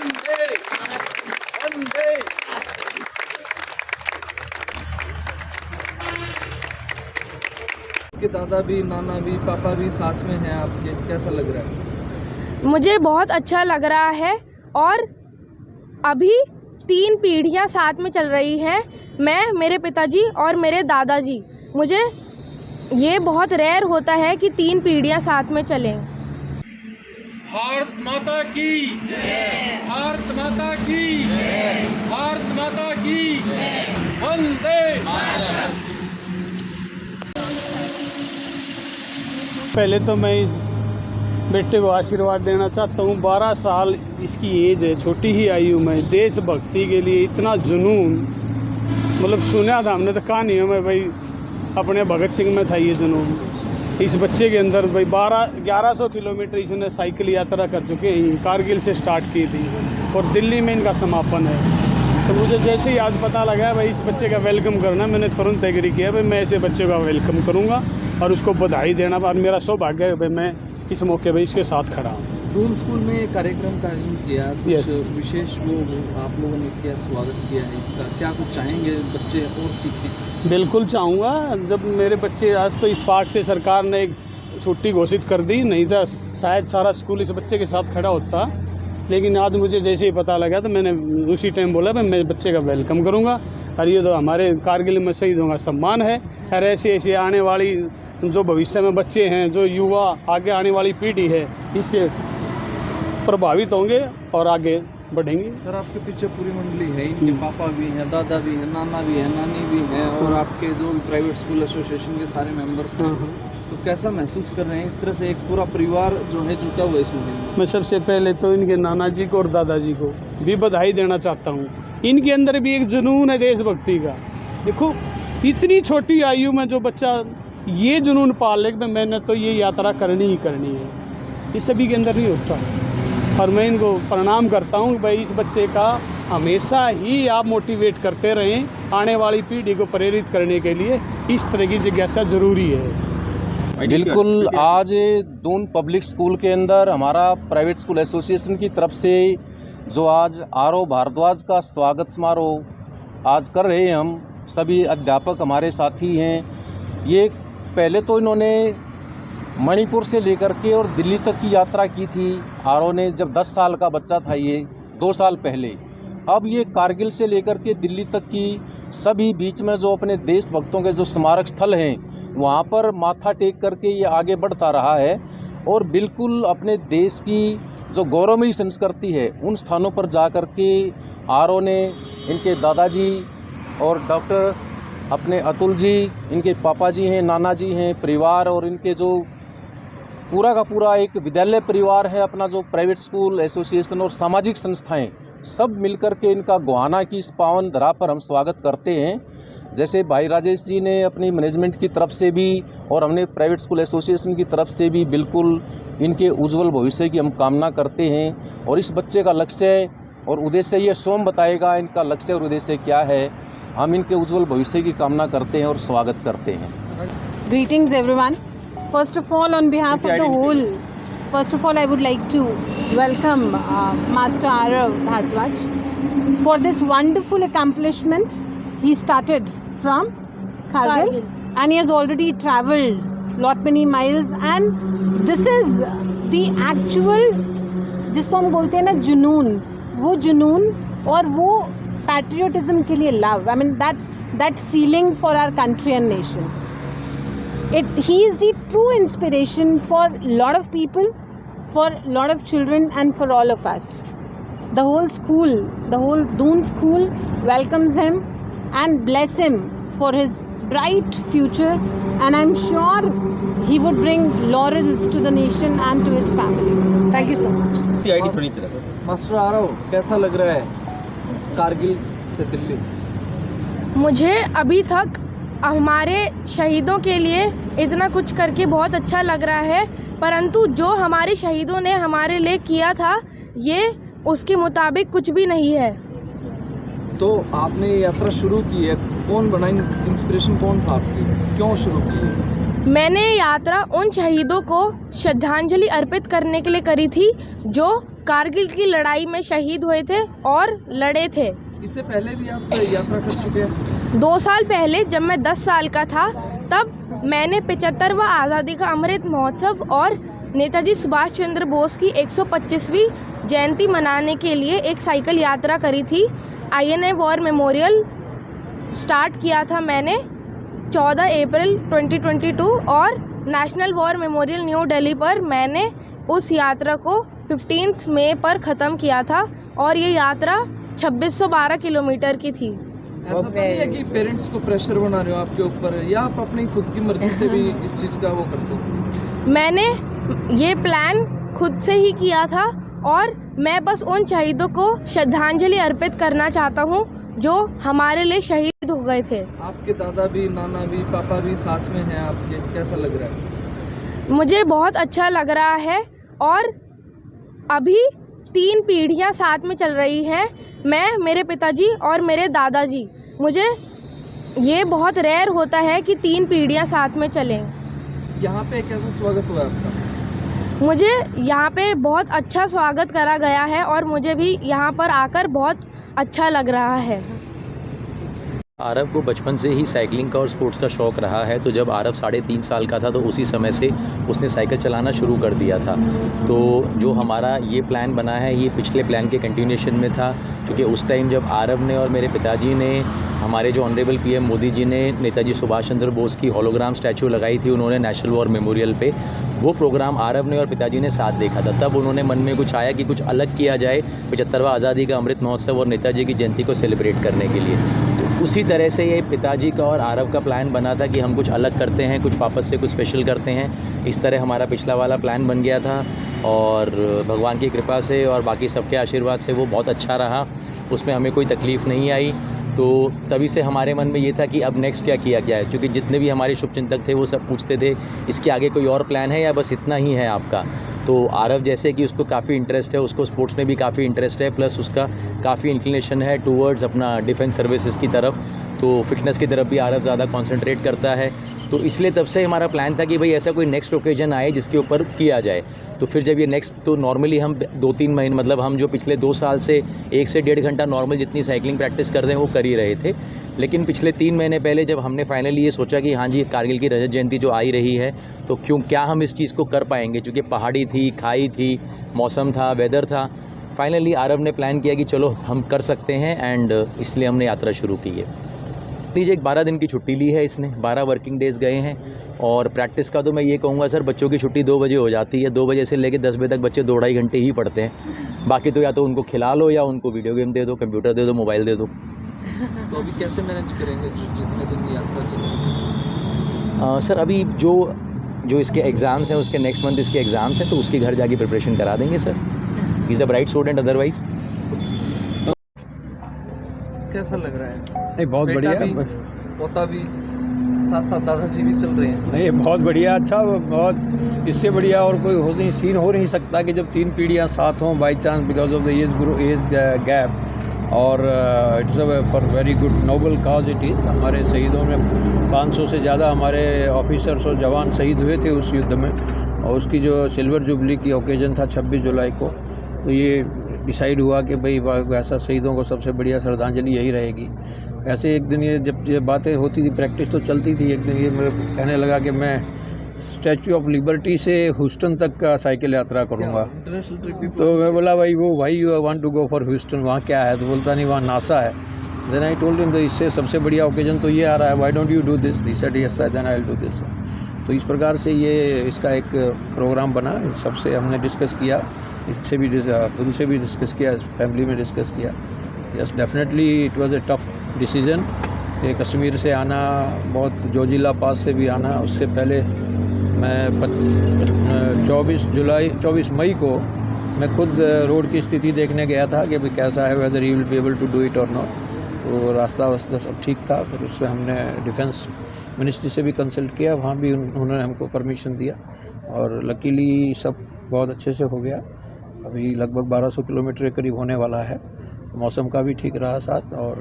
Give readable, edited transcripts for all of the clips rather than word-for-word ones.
वंदे वंदे। के दादा भी, नाना भी, पापा भी साथ में हैं आपके, कैसा लग रहा है? मुझे बहुत अच्छा लग रहा है और अभी 3 पीढ़ियां साथ में चल रही हैं, मैं, मेरे पिताजी और मेरे दादाजी। मुझे ये बहुत रेयर होता है कि 3 पीढ़ियां साथ में चलें। भारत माता की जय, भारत माता की जय, भारत माता की जय, वंदे मातरम। पहले तो मैं इस बेटे को आशीर्वाद देना चाहता हूँ। 12 साल इसकी एज है, छोटी ही आयु में देशभक्ति के लिए इतना जुनून, मतलब सुना था हमने तो कहानियों में भाई, अपने भगत सिंह में था ये जुनून। इस बच्चे के अंदर भाई 1100 किलोमीटर इसने साइकिल यात्रा कर चुके हैं। कारगिल से स्टार्ट की थी और दिल्ली में इनका समापन है। तो मुझे जैसे ही आज पता लगा भाई इस बच्चे का वेलकम करना, मैंने तुरंत एग्री किया भाई मैं ऐसे बच्चे का वेलकम करूँगा और उसको बधाई देना। और मेरा सौभाग्य है भाई मैं इस मौके पर इसके साथ खड़ा हूँ। दून स्कूल में एक कार्यक्रम का आयोजन किया, कुछ Yes. विशेष वो आप लोगों ने किया, स्वागत किया है इसका, क्या कुछ चाहेंगे बच्चे और सीखें? बिल्कुल चाहूँगा। जब मेरे बच्चे आज तो इत्तेफाक से सरकार ने एक छुट्टी घोषित कर दी, नहीं था शायद सारा स्कूल इस बच्चे के साथ खड़ा होता। लेकिन आज मुझे जैसे ही पता लगा तो मैंने उसी टाइम बोला भाई मैं बच्चे का वेलकम करूँगा और ये तो हमारे कारगिल में शहीदों का सम्मान है। और ऐसे आने वाली जो भविष्य में बच्चे हैं, जो युवा आगे आने वाली पीढ़ी है, इससे प्रभावित होंगे और आगे बढ़ेंगे। सर आपके पीछे पूरी मंडली है, इनके पापा भी हैं, दादा भी हैं, नाना भी है, नानी भी है और आपके जो प्राइवेट स्कूल एसोसिएशन के सारे मेंबर्स हैं। तो कैसा महसूस कर रहे हैं इस तरह से एक पूरा परिवार जो है जुटा हुआ है इस मुहिम में? मैं सबसे पहले तो इनके नाना जी को और दादाजी को भी बधाई देना चाहता हूँ। इनके अंदर भी एक जुनून है देशभक्ति का। देखो इतनी छोटी आयु में जो बच्चा ये जुनून पाल ले कि मैंने तो ये यात्रा करनी ही करनी है, ये सभी के अंदर नहीं होता। और मैं इनको प्रणाम करता हूँ भाई इस बच्चे का हमेशा ही आप मोटिवेट करते रहें, आने वाली पीढ़ी को प्रेरित करने के लिए इस तरह की जिज्ञासा ज़रूरी है। बिल्कुल, आज दून पब्लिक स्कूल के अंदर हमारा प्राइवेट स्कूल एसोसिएशन की तरफ से जो आज आरव भारद्वाज का स्वागत समारोह आज कर रहे हैं, हम सभी अध्यापक हमारे साथी हैं। ये पहले तो इन्होंने मणिपुर से लेकर के और दिल्ली तक की यात्रा की थी। आरव ने जब 10 साल का बच्चा था, ये 2 साल पहले, अब ये कारगिल से लेकर के दिल्ली तक की सभी बीच में जो अपने देशभक्तों के जो स्मारक स्थल हैं वहाँ पर माथा टेक करके ये आगे बढ़ता रहा है और बिल्कुल अपने देश की जो गौरवमयी संस्कृति है उन स्थानों पर जा कर के आरव ने, इनके दादाजी और डॉक्टर अपने अतुल जी, इनके पापा जी हैं, नाना जी हैं, परिवार और इनके जो पूरा का पूरा एक विद्यालय परिवार है, अपना जो प्राइवेट स्कूल एसोसिएशन और सामाजिक संस्थाएं सब मिलकर के इनका गोहाना की इस पावन धरा पर हम स्वागत करते हैं। जैसे भाई राजेश जी ने अपनी मैनेजमेंट की तरफ से भी और हमने प्राइवेट स्कूल एसोसिएशन की तरफ से भी बिल्कुल इनके उज्जवल भविष्य की हम कामना करते हैं। और इस बच्चे का लक्ष्य और उद्देश्य ये स्वयं बताएगा, इनका लक्ष्य और उद्देश्य क्या है। हम इनके उज्जवल भविष्य की कामना करते हैं और स्वागत करते हैं। Greetings everyone. First of all, on behalf of the whole, first of all I would like to welcome Master Arav Bhardwaj for this wonderful accomplishment. He started from Kargil and he has already travelled lot many miles, and this is the actual जिसको हम बोलते हैं ना जुनून, वो जुनून और वो patriotism के लिए love, I mean that feeling for our country and nation. He is the true inspiration for lot of people, for lot of children and for all of us. The whole school, the whole Doon school welcomes him and bless him for his bright future, and I'm sure he would bring laurels to the nation and to his family. Thank you so much. Master Aarav, कैसा लग रहा है कारगिल से दिल्ली? मुझे अभी तक हमारे शहीदों के लिए इतना कुछ करके बहुत अच्छा लग रहा है, परंतु जो हमारे शहीदों ने हमारे लिए किया था ये उसके मुताबिक कुछ भी नहीं है। तो आपने ये यात्रा शुरू की है, कौन बना, इंस्पिरेशन कौन था आपकी, क्यों शुरू की है? मैंने यात्रा उन शहीदों को श्रद्धांजलि अर्पित करने के लिए करी थी जो कारगिल की लड़ाई में शहीद हुए थे और लड़े थे। इससे पहले भी आप यात्रा कर चुके हैं? 2 साल पहले जब मैं 10 साल का था तब मैंने 75वां आज़ादी का अमृत महोत्सव और नेताजी सुभाष चंद्र बोस की 125वीं जयंती मनाने के लिए एक साइकिल यात्रा करी थी। INA वॉर मेमोरियल स्टार्ट किया था मैंने 14 अप्रैल 2022 और national war memorial new Delhi पर मैंने उस यात्रा को 15 मई पर ख़त्म किया था और ये यात्रा 2612 किलोमीटर की थी। ऐसा तो नहीं है कि पेरेंट्स को प्रेशर बना रहे हो आपके ऊपर, या आप अपनी खुद की मर्जी से भी इस चीज़ का वो करते हो? मैंने ये प्लान खुद से ही किया था और मैं बस उन शहीदों को श्रद्धांजलि अर्पित करना चाहता हूँ जो हमारे लिए शहीद हो गए थे। आपके दादा भी, नाना भी, पापा भी साथ में हैं आपके, कैसा लग रहा है? मुझे बहुत अच्छा लग रहा है और अभी 3 पीढ़ियां साथ में चल रही हैं, मैं, मेरे पिताजी और मेरे दादाजी। मुझे ये बहुत रेयर होता है कि 3 पीढ़ियां साथ में चलें। यहाँ पे कैसा स्वागत हुआ आपका? मुझे यहाँ पे बहुत अच्छा स्वागत करा गया है और मुझे भी यहाँ पर आकर बहुत अच्छा लग रहा है। आरव को बचपन से ही साइकिलिंग का और स्पोर्ट्स का शौक़ रहा है। तो जब आरव 3.5 साल का था तो उसी समय से उसने साइकिल चलाना शुरू कर दिया था। तो जो हमारा ये प्लान बना है ये पिछले प्लान के कंटिन्यूएशन में था, क्योंकि उस टाइम जब आरव ने और मेरे पिताजी ने, हमारे जो ऑनरेबल PM मोदी जी ने नेताजी सुभाष चंद्र बोस की होलोग्राम स्टैचू लगाई थी उन्होंने नेशनल वॉर मेमोरियल पे, वो प्रोग्राम आरव ने और पिताजी ने साथ देखा था। तब उन्होंने मन में कुछ आया कि कुछ अलग किया जाए 75वां आज़ादी का अमृत महोत्सव और नेताजी की जयंती को सेलिब्रेट करने के लिए। तो उसी तरह से ये पिताजी का और आरव का प्लान बना था कि हम कुछ अलग करते हैं, कुछ वापस से कुछ स्पेशल करते हैं। इस तरह हमारा पिछला वाला प्लान बन गया था और भगवान की कृपा से और बाकी सबके आशीर्वाद से वो बहुत अच्छा रहा, उसमें हमें कोई तकलीफ़ नहीं आई। तो तभी से हमारे मन में ये था कि अब नेक्स्ट क्या किया जाए, क्योंकि जितने भी हमारे शुभचिंतक थे वो सब पूछते थे इसके आगे कोई और प्लान है या बस इतना ही है आपका। तो आरव जैसे कि उसको काफ़ी इंटरेस्ट है, उसको स्पोर्ट्स में भी काफ़ी इंटरेस्ट है, प्लस उसका काफ़ी इंक्लिनेशन है टूवर्ड्स अपना डिफेंस सर्विसेज की तरफ, तो फिटनेस की तरफ भी आरव ज़्यादा कॉन्सेंट्रेट करता है। तो इसलिए तब से हमारा प्लान था कि भाई ऐसा कोई नेक्स्ट ओकेजन आए जिसके ऊपर किया जाए। तो फिर जब ये नेक्स्ट, तो नॉर्मली हम 2-3 महीने, मतलब हम जो पिछले 2 साल से 1 से 1.5 घंटा नॉर्मल जितनी साइकिलिंग प्रैक्टिस कर रहे हैं वो कर ही रहे थे। लेकिन पिछले 3 महीने पहले जब हमने फाइनली ये सोचा कि हाँ जी कारगिल की रजत जयंती जो आई रही है तो क्या हम इस चीज़ को कर पाएंगे, क्योंकि पहाड़ी थी, खाई थी, मौसम था, वेदर था। फाइनली आरव ने प्लान किया कि चलो हम कर सकते हैं एंड इसलिए हमने यात्रा शुरू की है। लीजिए 12 दिन की छुट्टी ली है इसने, 12 वर्किंग डेज़ गए हैं। और प्रैक्टिस का तो मैं ये कहूँगा सर, बच्चों की छुट्टी 2 बजे हो जाती है, 2 बजे से लेकर 10 बजे तक बच्चे 2-2.5 घंटे ही पढ़ते हैं। बाकी तो या तो उनको खिला लो या उनको वीडियो गेम दे दो, कंप्यूटर दे दो, मोबाइल दे दो। तो अभी कैसे मैनेज करेंगे जितने दिन यात्रा चलेगी? सर अभी जो इसके एग्ज़ाम्स हैं, उसके नेक्स्ट मंथ इसके एग्ज़ाम्स हैं, तो उसके घर जाके प्रिपरेशन करा देंगे sir. He is a bright student otherwise. कैसा लग रहा है? नहीं, बहुत बेटा बढ़िया, भी, पोता भी, साथ साथ दादाजी भी चल रहे हैं। नहीं बहुत बढ़िया, अच्छा, बहुत इससे बढ़िया और कोई सीन हो नहीं सकता कि जब 3 पीढ़ियाँ साथ हों by chance because of the age gap. और it's for very good noble cause it is. हमारे शहीदों में 500 से ज़्यादा हमारे ऑफिसर्स और जवान शहीद हुए थे उस युद्ध में, और उसकी जो सिल्वर जुबली की ओकेजन था 26 जुलाई को, तो ये डिसाइड हुआ कि भाई ऐसा शहीदों को सबसे बढ़िया श्रद्धांजलि यही रहेगी। ऐसे एक दिन ये जब ये बातें होती थी, प्रैक्टिस तो चलती थी, एक दिन ये मेरे कहने लगा कि मैं स्टैचू ऑफ लिबर्टी से ह्यूस्टन तक का साइकिल यात्रा करूँगा। International trip? तो मैं बोला भाई you want to go for Houston, वहाँ क्या है? तो बोलता नहीं, वहाँ नासा है। देन आई टोल्ड हिम तो इससे सबसे बढ़िया ओकेजन तो ये आ रहा है, why don't you do this? He said yes sir, then I will do this. तो इस प्रकार से ये इसका एक प्रोग्राम बना, सबसे हमने डिस्कस किया, इससे भी तुमसे भी डिस्कस किया, फैमिली में डिस्कस किया। Yes definitely it was a tough decision. ये कश्मीर से आना, बहुत जोजिला पास से भी आना, उससे पहले मैं 24 मई को मैं खुद रोड की स्थिति देखने गया था कि भाई कैसा है, whether he will be able to do it और नॉट। तो रास्ता वास्ता सब ठीक था। फिर उससे हमने डिफेंस मिनिस्ट्री से भी कंसल्ट किया, वहाँ भी उन्होंने हमको परमिशन दिया और लकीली सब बहुत अच्छे से हो गया। अभी लगभग 1200 किलोमीटर के करीब होने वाला है। मौसम का भी ठीक रहा साथ, और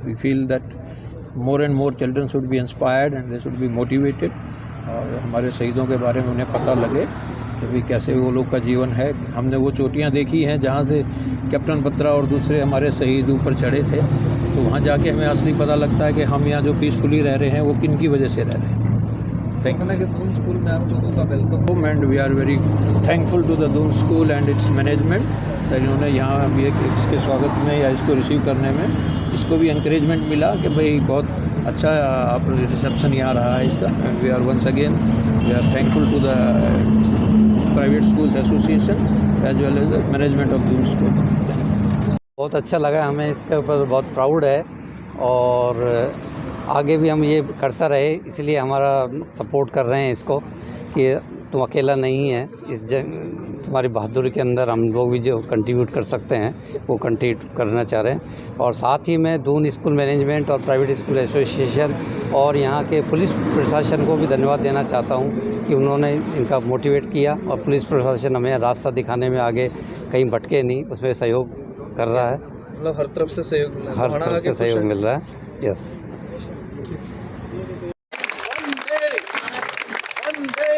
we feel that more and more children should be inspired and they should be motivated, और हमारे शहीदों के बारे में उन्हें पता लगे कि भाई कैसे वो लोग का जीवन है। हमने वो चोटियाँ देखी हैं जहाँ से कैप्टन बत्रा और दूसरे हमारे शहीद ऊपर चढ़े थे, तो वहाँ जाके हमें असली पता लगता है कि हम यहाँ जो पीसफुली रह रहे हैं वो किन की वजह से रह रहे हैं। कि दून स्कूल में आप लोगों का welcome. And we are very thankful to the Doon school and its management, इन्होंने यहाँ अभी इसके स्वागत में या इसको रिसीव करने में इसको भी इंकरेजमेंट मिला कि भाई बहुत अच्छा आप रिसेप्शन यहाँ रहा है इसका। And we are once again we are thankful to the private schools association as well as the management of Doon school. बहुत अच्छा लगा हमें, इसके ऊपर बहुत प्राउड है और आगे भी हम ये करता रहे, इसलिए हमारा सपोर्ट कर रहे हैं इसको कि तुम अकेला नहीं है, इस तुम्हारी बहादुरी के अंदर हम लोग भी जो कंट्रीब्यूट कर सकते हैं वो कंट्रीब्यूट करना चाह रहे हैं। और साथ ही मैं दून स्कूल मैनेजमेंट और प्राइवेट स्कूल एसोसिएशन और यहाँ के पुलिस प्रशासन को भी धन्यवाद देना चाहता हूँ कि उन्होंने इनका मोटिवेट किया और पुलिस प्रशासन हमें रास्ता दिखाने में आगे कहीं भटके नहीं, उसमें सहयोग कर रहा है। मतलब हर तरफ से सहयोग मिल रहा है, हर तरफ से सहयोग मिल रहा है। यस। वंदे